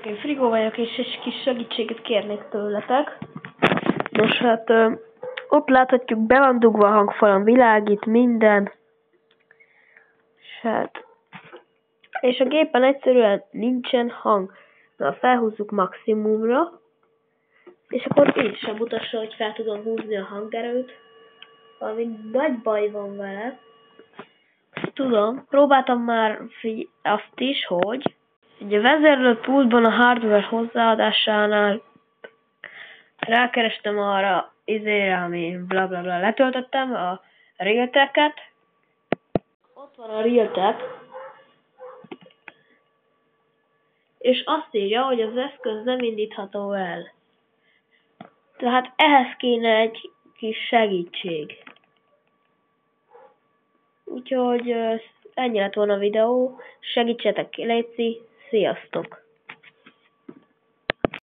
Én Frigó vagyok, és egy kis segítséget kérnék tőletek. Nos, hát ott láthatjuk, be van dugva a hangfalam, világít minden. És a gépen egyszerűen nincsen hang. Na, felhúzzuk maximumra, és akkor így sem mutassa, hogy fel tudom húzni a hangerőt. Valami nagy baj van vele. Tudom, próbáltam már azt is, hogy ugye a vezérlőpultban a hardware hozzáadásánál rákerestem arra ami blablabla letöltöttem, a Realtek-et. Ott van a Realtek, és azt írja, hogy az eszköz nem indítható el. Tehát ehhez kéne egy kis segítség. Úgyhogy ennyi lett volna a videó. Segítsetek ki, léci, sziasztok!